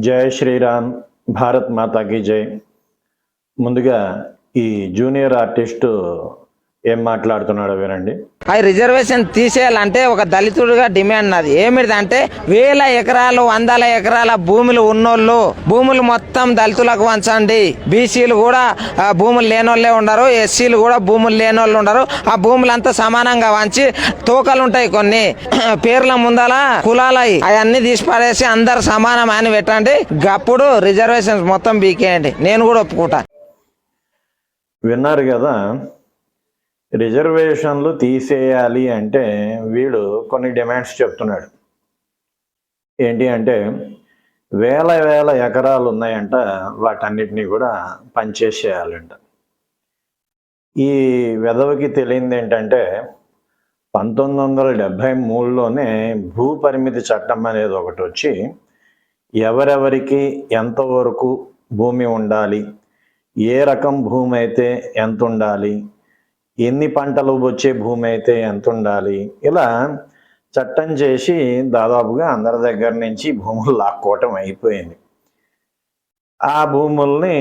జై శ్రీరామ్. భారత్ మాతాకి జై. ముందుగా ఈ జూనియర్ ఆర్టిస్టు ఏం మాట్లాడుతున్నాడో వినండి. అది రిజర్వేషన్ తీసేయాలంటే ఒక దళితుడిగా డిమాండ్ నాది. ఏమిటిదంటే 1000 ఎకరాలు 100 ఎకరాల భూములు ఉన్నోళ్ళు భూములు మొత్తం దళితులకు వంచండి. బీసీలు కూడా భూములు లేనోళ్ళే ఉండరు, ఎస్సీలు కూడా భూములు లేనోళ్ళు ఉండరు. ఆ భూములంతా సమానంగా వంచి తోకలు ఉంటాయి కొన్ని పేర్ల ముందల కులాలయి అవన్నీ తీసి పడేసి అందరు సమానం అని పెట్టండి. గప్పుడు రిజర్వేషన్స్ మొత్తం బీకేయండి. నేను కూడా ఒప్పుకుంటా. విన్నారు కదా, రిజర్వేషన్లు తీసేయాలి అంటే వీడు కొన్ని డిమాండ్స్ చెప్తున్నాడు. ఏంటి అంటే వేల ఎకరాలు ఉన్నాయంట, వాటన్నిటినీ కూడా పంచేసేయాలంట. ఈ వెధవకి తెలియంది ఏంటంటే 1973లోనే భూ పరిమితి చట్టం అనేది ఒకటి వచ్చి ఎవరెవరికి ఎంతవరకు భూమి ఉండాలి, ఏ రకం భూమి అయితే ఎంత ఉండాలి, ఎన్ని పంటలు వచ్చే భూమి అయితే ఎంత ఉండాలి, ఇలా చట్టం చేసి దాదాపుగా అందరి దగ్గర నుంచి భూములు లాక్కోవటం అయిపోయింది. ఆ భూముల్ని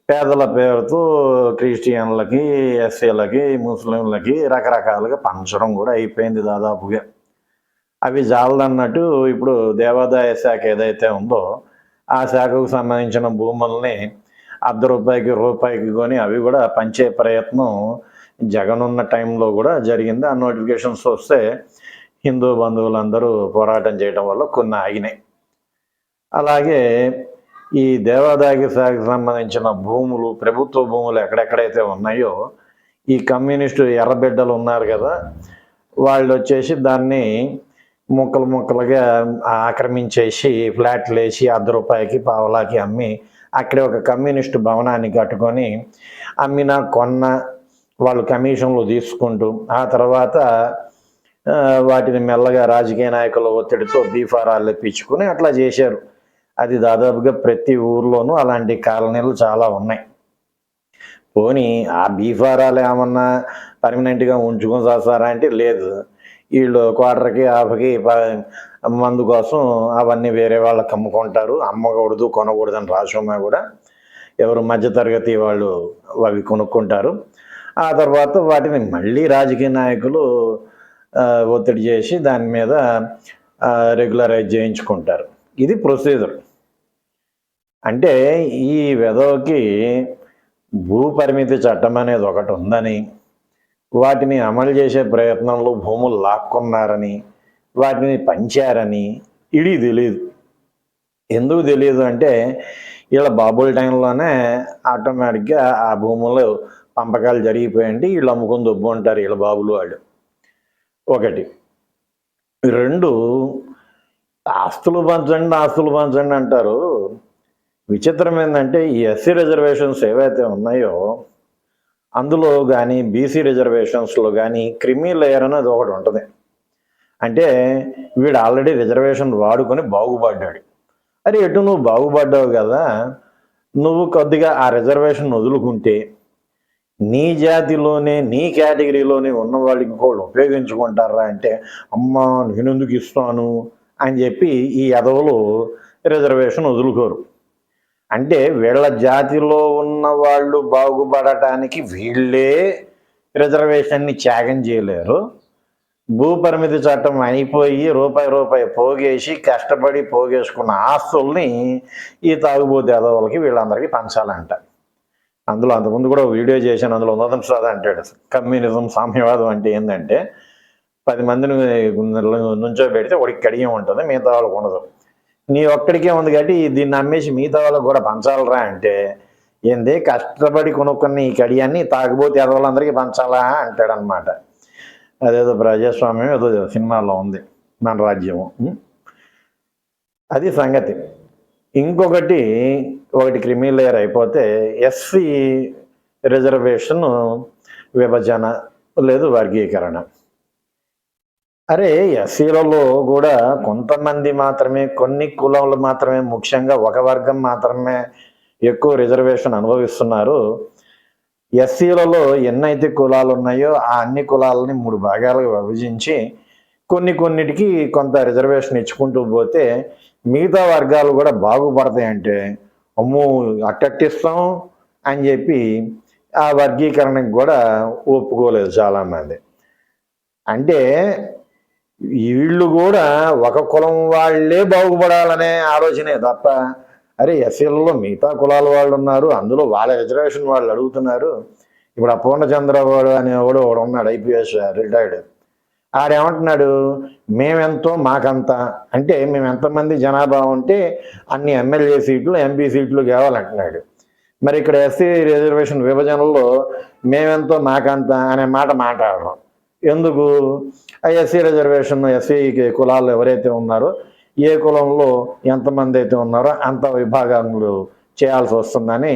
పేదల పేరుతో క్రిస్టియన్లకి, ఎస్సీలకి, ముస్లింలకి రకరకాలుగా పంచడం కూడా అయిపోయింది దాదాపుగా. అవి జాలదన్నట్టు ఇప్పుడు దేవాదాయ శాఖ ఏదైతే ఉందో ఆ శాఖకు సంబంధించిన భూముల్ని ₹1 కొని అవి కూడా పంచే ప్రయత్నం జగన్ ఉన్న టైంలో కూడా జరిగింది. ఆ నోటిఫికేషన్స్ వస్తే హిందూ బంధువులందరూ పోరాటం చేయడం వల్ల కొన్ని ఆగినాయి. అలాగే ఈ దేవాదాయ శాఖకు సంబంధించిన భూములు, ప్రభుత్వ భూములు ఎక్కడెక్కడైతే ఉన్నాయో ఈ కమ్యూనిస్టు ఎర్రబిడ్డలు ఉన్నారు కదా, వాళ్ళు వచ్చేసి దాన్ని ముక్కలుగా ఆక్రమించేసి ఫ్లాట్లు వేసి ₹1 పావలాకి అమ్మి అక్కడే ఒక కమ్యూనిస్టు భవనాన్ని కట్టుకొని అమ్మిన కొన్న వాళ్ళు కమిషన్లు తీసుకుంటూ ఆ తర్వాత వాటిని మెల్లగా రాజకీయ నాయకుల ఒత్తిడితో బీఫారాలు ఇప్పించుకుని అట్లా చేశారు. అది దాదాపుగా ప్రతి ఊర్లోనూ అలాంటి కాలనీలు చాలా ఉన్నాయి. పోనీ ఆ బీఫారాలు ఏమన్నా పర్మనెంట్గా ఉంచుకొని చేస్తారా అంటే లేదు. వీళ్ళు క్వార్టర్కి 50కి మందు కోసం అవన్నీ వేరే వాళ్ళకి అమ్ముకుంటారు. అమ్మకూడదు, కొనకూడదు అని రాసున్నా కూడా ఎవరు మధ్యతరగతి వాళ్ళు అవి కొనుక్కుంటారు. ఆ తర్వాత వాటిని మళ్ళీ రాజకీయ నాయకులు ఒత్తిడి చేసి దాని మీద రెగ్యులరైజ్ చేయించుకుంటారు. ఇది ప్రొసీజర్. అంటే ఈ వెధవకి భూ పరిమితి చట్టం అనేది ఒకటి ఉందని, వాటిని అమలు చేసే ప్రయత్నంలో భూములు లాక్కున్నారని, వాటిని పంచారని ఇది తెలియదు. ఎందుకు తెలియదు అంటే వీళ్ళ బాబుల టైంలోనే ఆటోమేటిక్గా ఆ భూముల్లో పంపకాలు జరిగిపోయండి. వీళ్ళు అమ్ముకొని దొబ్బు ఉంటారు వీళ్ళ బాబులు వాళ్ళు. ఒకటి. 2, ఆస్తులు పంచండి అంటారు. విచిత్రం ఏంటంటే ఈ ఎస్సీ రిజర్వేషన్స్ ఏవైతే ఉన్నాయో అందులో కానీ బీసీ రిజర్వేషన్స్లో కానీ క్రిమీ లేయర్ అనేది ఒకటి ఉంటుంది. అంటే వీడు ఆల్రెడీ రిజర్వేషన్ వాడుకొని బాగుపడ్డాడు. అరే ఎటు నువ్వు బాగుపడ్డావు కదా, నువ్వు కొద్దిగా ఆ రిజర్వేషన్ వదులుకుంటే నీ జాతిలోనే నీ కేటగిరీలోనే ఉన్న వాళ్ళు ఇంకోళ్ళు ఉపయోగించుకుంటారా అంటే అమ్మా నేనెందుకు ఇస్తాను అని చెప్పి ఈ ఎదవలు రిజర్వేషన్ వదులుకోరు. అంటే వీళ్ళ జాతిలో ఉన్న వాళ్ళు బాగుపడటానికి వీళ్ళే రిజర్వేషన్ని త్యాగం చేయలేరు. భూ పరిమితి చట్టం అయిపోయి రూపాయి పోగేసి కష్టపడి పోగేసుకున్న ఆస్తుల్ని ఈ తాగుబోతు ఎదవలకి వీళ్ళందరికీ పంచాలంట. అందులో అంతకుముందు కూడా వీడియో చేశాను. అందులో ఉన్నతం అంటాడు కమ్యూనిజం సామ్యవాదం అంటే ఏంటంటే 10 మందిని నుంచో పెడితే ఒకటికి కడియం ఉంటుంది, మిగతా వాళ్ళకు ఉండదు. నీ ఒక్కడికే ఉంది కాబట్టి దీన్ని అమ్మేసి మిగతా వాళ్ళకు కూడా పంచాలరా అంటే ఏంది, కష్టపడి కొనుక్కున్న ఈ కడియాన్ని తాగుబోతు ఎదవలందరికీ పంచాలా అంటాడనమాట. అదేదో ప్రజాస్వామ్యం ఏదో సినిమాలో ఉంది, మన రాజ్యము. అది సంగతి. ఇంకొకటి క్రిమీ లేయర్ అయిపోతే ఎస్సీ రిజర్వేషన్ విభజన లేదు వర్గీకరణ. అరే ఎస్సీలలో కూడా కొంతమంది మాత్రమే, కొన్ని కులాలు మాత్రమే, ముఖ్యంగా ఒక వర్గం మాత్రమే ఎక్కువ రిజర్వేషన్ అనుభవిస్తున్నారు. ఎస్సీలలో ఎన్నైతే కులాలు ఉన్నాయో ఆ అన్ని కులాలని 3 భాగాలుగా విభజించి కొన్నిటికి కొంత రిజర్వేషన్ ఇచ్చుకుంటూ పోతే మిగతా వర్గాలు కూడా బాగుపడతాయంటే అమ్మో అట్టట్టిస్తాం అని చెప్పి ఆ వర్గీకరణకు కూడా ఒప్పుకోలేదు చాలామంది. అంటే వీళ్ళు కూడా ఒక కులం వాళ్ళే బాగుపడాలనే ఆలోచనే తప్ప, అరే ఎస్సీలలో మిగతా కులాల వాళ్ళు ఉన్నారు, అందులో వాళ్ళ రిజర్వేషన్ వాళ్ళు అడుగుతున్నారు. ఇప్పుడు ఆ పూర్ణచంద్రవాడు అనేవాడు ఒకడు ఉన్నాడు, ఐపీఎస్ రిటైర్డ్. ఆడేమంటున్నాడు, మేమెంతో మాకంత, అంటే మేము ఎంతమంది జనాభా ఉంటే అన్ని ఎమ్మెల్యే సీట్లు ఎంపీ సీట్లు కావాలంటున్నాడు. మరి ఇక్కడ ఎస్సీ రిజర్వేషన్ విభజనలో మేమెంతో మాకంత అనే మాట మాట్లాడడం ఎందుకు? ఆ ఎస్సీ రిజర్వేషన్ ఎస్సీ కులాలు ఎవరైతే ఉన్నారో ఏ కులంలో ఎంతమంది అయితే ఉన్నారో అంత విభాగములు చేయాల్సి వస్తుందని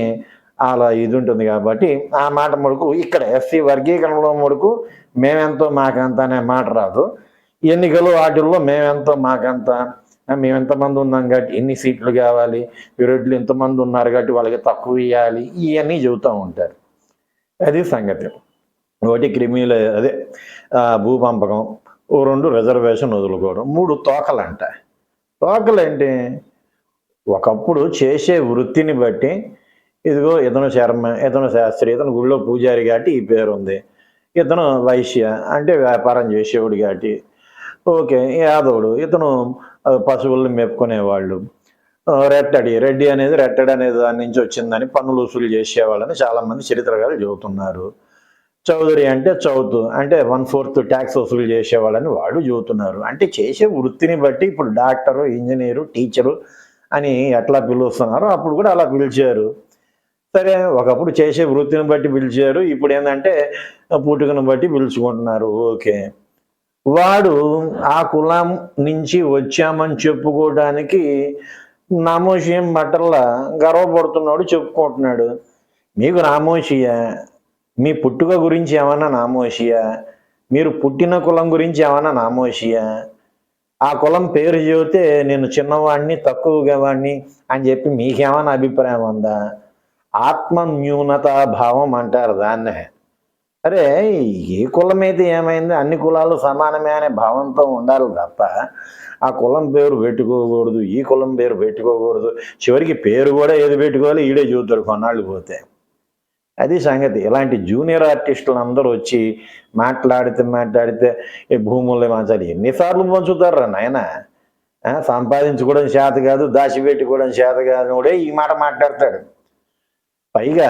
అలా ఇది ఉంటుంది. కాబట్టి ఆ మాట మడుకు ఇక్కడ ఎస్సీ వర్గీకరణలో మడుకు మేమెంతో మాకంత అనే మాట రాదు. ఎన్నికలు వాటిల్లో మేమెంతో మాకంత, మేము ఎంతమంది ఉన్నాం కాబట్టి ఎన్ని సీట్లు కావాలి, విరోధులు ఎంతమంది ఉన్నారు కాబట్టి వాళ్ళకి తక్కువ ఇవ్వాలి, ఇవన్నీ చెబుతూ ఉంటారు. అది సంగతి. ఒకటి క్రిమినల్ అదే భూ పంపకం, 2 రిజర్వేషన్ వదులుకోవడం, 3 తోకలంట. తోకలేంటి? ఒకప్పుడు చేసే వృత్తిని బట్టి ఇదిగో ఇతను శర్మ, ఇతను శాస్త్రి, ఇతను గుళ్ళో పూజారి కాబట్టి ఈ పేరు ఉంది, ఇతను వైశ్య అంటే వ్యాపారం చేసేవాడు కాబట్టి ఓకే, యాదవుడు ఇతను పశువుల్ని మేపుకునేవాళ్ళు, రెడ్డి అనేది రెట్టడి అనేది దాని నుంచి వచ్చిందని పన్నులు వసూలు చేసేవాళ్ళని చాలామంది చరిత్రకారులు చెబుతున్నారు. చౌదరి అంటే చౌత్ అంటే 1/4 ట్యాక్స్ వసూలు చేసేవాళ్ళని వాళ్ళు చెబుతున్నారు. అంటే చేసే వృత్తిని బట్టి ఇప్పుడు డాక్టరు, ఇంజనీరు, టీచరు అని ఎట్లా పిలుస్తున్నారో అప్పుడు కూడా అలా పిలిచారు. సరే, ఒకప్పుడు చేసే వృత్తిని బట్టి పిలిచారు, ఇప్పుడు ఏంటంటే పుట్టుకను బట్టి పిలుచుకుంటున్నారు. ఓకే, వాడు ఆ కులం నుంచి వచ్చామని చెప్పుకోవడానికి నామోషియం బట్టల్లా గర్వపడుతున్నాడు, చెప్పుకుంటున్నాడు. మీకు నామోషియా? మీ పుట్టుక గురించి ఏమన్నా నామోషియా? మీరు పుట్టిన కులం గురించి ఏమన్నా నామోషియా? ఆ కులం పేరు చెబితే నేను చిన్నవాడిని, తక్కువగా వాడిని అని చెప్పి మీకేమైనా అభిప్రాయం ఉందా? ఆత్మన్యూనతా భావం అంటారు దాన్నే. అరే, ఏ కులం అయితే ఏమైంది, అన్ని కులాలు సమానమే అనే భావంతో ఉండాలి తప్ప ఆ కులం పేరు పెట్టుకోకూడదు, ఈ కులం పేరు పెట్టుకోకూడదు. చివరికి పేరు కూడా ఏది పెట్టుకోవాలి ఈడే చూతాడు కొన్నాళ్ళు పోతే. అది సంగతి. ఇలాంటి జూనియర్ ఆర్టిస్టులు అందరూ వచ్చి మాట్లాడితే ఈ భూముల్ని పంచాలి. ఎన్నిసార్లు పంచుతారా నాయన? సంపాదించుకోవడం చేత కాదు, దాచిపెట్టుకోవడం చేత కాదు కూడా ఈ మాట మాట్లాడతాడు. పైగా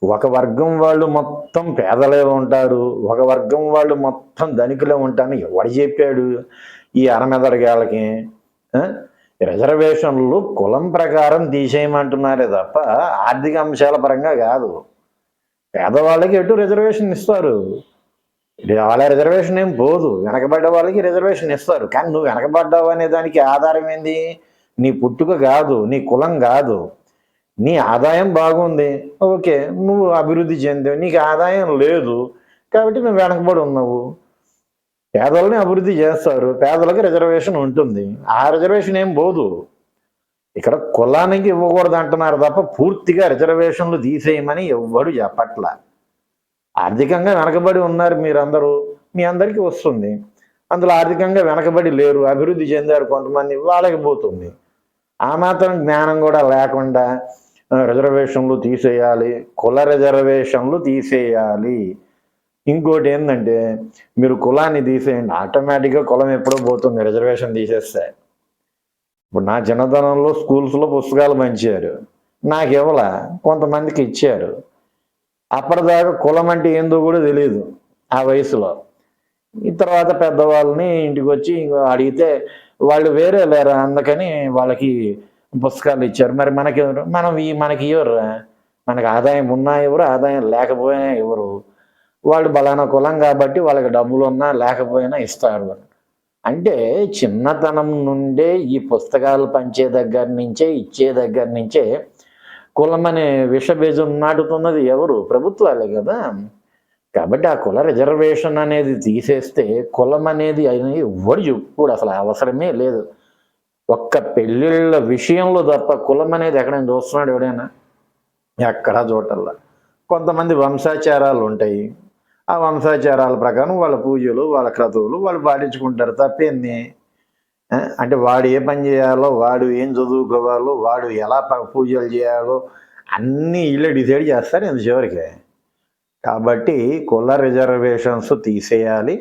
ఒక వర్గం వాళ్ళు మొత్తం పేదలే ఉంటారు, ఒక వర్గం వాళ్ళు మొత్తం ధనికులే ఉంటారని ఎవడు చెప్పాడు? ఈ అరమెదరగాళ్ళకి రిజర్వేషన్లు కులం ప్రకారం తీసేయమంటున్నారే తప్ప ఆర్థిక అంశాల పరంగా కాదు. పేదవాళ్ళకి ఎటు రిజర్వేషన్ ఇస్తారు, వాళ్ళ రిజర్వేషన్ ఏం పోదు, వెనకబడ్డ వాళ్ళకి రిజర్వేషన్ ఇస్తారు. కానీ నువ్వు వెనకబడ్డావు అనే దానికి ఆధారం ఏంది? నీ పుట్టుక కాదు, నీ కులం కాదు, నీ ఆదాయం బాగుంది, ఓకే, నువ్వు అభివృద్ధి చెందావు. నీకు ఆదాయం లేదు కాబట్టి నువ్వు వెనకబడి ఉన్నావు. పేదలని అభివృద్ధి చేస్తారు, పేదలకు రిజర్వేషన్ ఉంటుంది, ఆ రిజర్వేషన్ ఏం పోదు. ఇక్కడ కులానికి ఇవ్వకూడదు అంటున్నారు తప్ప పూర్తిగా రిజర్వేషన్లు తీసేయమని ఎవ్వడు చెప్పట్ల. ఆర్థికంగా వెనకబడి ఉన్నారు మీరందరూ, మీ అందరికీ వస్తుంది. అందులో ఆర్థికంగా వెనకబడి లేరు, అభివృద్ధి చెందారు కొంతమంది, వాళ్ళకి పోతుంది. ఆ మాత్రం జ్ఞానం కూడా లేకుండా రిజర్వేషన్లు తీసేయాలి, కుల రిజర్వేషన్లు తీసేయాలి. ఇంకోటి ఏంటంటే మీరు కులాన్ని తీసేయండి, ఆటోమేటిక్గా కులం ఎప్పుడో పోతుంది రిజర్వేషన్ తీసేస్తే. ఇప్పుడు నా చిన్నతనంలో స్కూల్స్లో పుస్తకాలు పంచారు, నాకు ఇవ్వలా, కొంతమందికి ఇచ్చారు. అప్పటిదాకా కులం అంటే ఏందో కూడా తెలియదు ఆ వయసులో. ఈ తర్వాత పెద్దవాళ్ళని ఇంటికి వచ్చి అడిగితే వాళ్ళు వేరే లేరా, అందుకని వాళ్ళకి పుస్తకాలు ఇచ్చారు. మరి మనకి మనకి ఇవ్వరు, మనకి ఆదాయం ఉన్నా ఎవరు, ఆదాయం లేకపోయినా ఎవరు. వాళ్ళు బలానా కులం కాబట్టి వాళ్ళకి డబ్బులు ఉన్నా లేకపోయినా ఇస్తారు. అంటే చిన్నతనం నుండే ఈ పుస్తకాలు పంచే దగ్గర నుంచే, ఇచ్చే దగ్గర నుంచే కులం అనే విషబీజం నాటుతున్నది ఎవరు? ప్రభుత్వాలే కదా. కాబట్టి ఆ కుల రిజర్వేషన్ అనేది తీసేస్తే కులం అనేది ఎవడు చెప్పుడు అసలు అవసరమే లేదు. ఒక్క పెళ్ళిళ్ళ విషయంలో తప్ప కులం అనేది ఎక్కడైనా చూస్తున్నాడు ఎవడైనా? ఎక్కడా చూడల్లా. కొంతమంది వంశాచారాలు ఉంటాయి, ఆ వంశాచారాల ప్రకారం వాళ్ళ పూజలు, వాళ్ళ క్రతువులు వాళ్ళు పాటించుకుంటారు, తప్పేంది? అంటే వాడు ఏ పని చేయాలో, వాడు ఏం చదువుకోవాలో, వాడు ఎలా పూజలు చేయాలో అన్నీ వీళ్ళే డిసైడ్ చేస్తారు ఇంత చివరికి. కాబట్టి కుల రిజర్వేషన్స్ తీసేయాలి.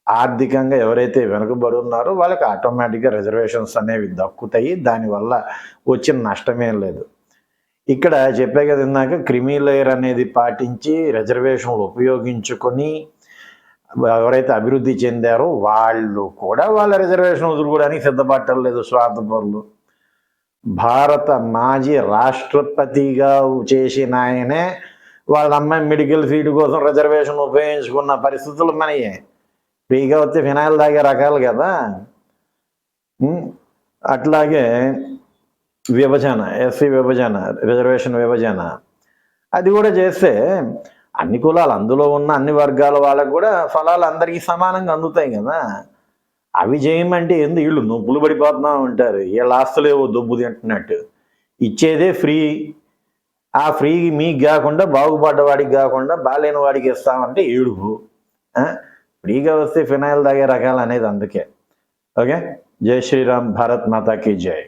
ఆర్థికంగా ఎవరైతే వెనుకబడి ఉన్నారో వాళ్ళకి ఆటోమేటిక్గా రిజర్వేషన్స్ అనేవి దక్కుతాయి. దానివల్ల వచ్చిన నష్టమేం లేదు. ఇక్కడ చెప్పే కదా ఇందాక, క్రిమీ లేయర్ అనేది పాటించి రిజర్వేషన్లు ఉపయోగించుకొని ఎవరైతే అభివృద్ధి చెందారో వాళ్ళు కూడా వాళ్ళ రిజర్వేషన్ వదులుకోవడానికి సిద్ధపడలేదు స్వార్థపరులు. భారత మాజీ రాష్ట్రపతిగా చేసిన ఆయనే వాళ్ళ అమ్మాయి మెడికల్ సీటు కోసం రిజర్వేషన్ ఉపయోగించుకున్న పరిస్థితులు మనయే. ఫ్రీగా వస్తే ఫినాయిల్ తాగే రకాలు కదా. అట్లాగే విభజన, ఎస్సీ విభజన, రిజర్వేషన్ విభజన అది కూడా చేస్తే అన్ని కులాలు, అందులో ఉన్న అన్ని వర్గాల వాళ్ళకు కూడా ఫలాలు అందరికీ సమానంగా అందుతాయి కదా. అవి చేయమంటే ఎందుకు వీళ్ళు నొప్పులు పడిపోతున్నా ఉంటారు, వీళ్ళ ఆస్తులేవో దొబ్బు తింటున్నట్టు. ఇచ్చేదే ఫ్రీ. ఆ ఫ్రీ మీకు కాకుండా, బాగుపడ్డవాడికి కాకుండా బాలేని వాడికి ఇస్తామంటే ఏడుపు. ఫ్రీగా వస్తే ఫినాయిల్ తాగే రకాలు అనేది అందుకే. ఓకే, జై శ్రీరామ్, భారత్ మాతాకి జై.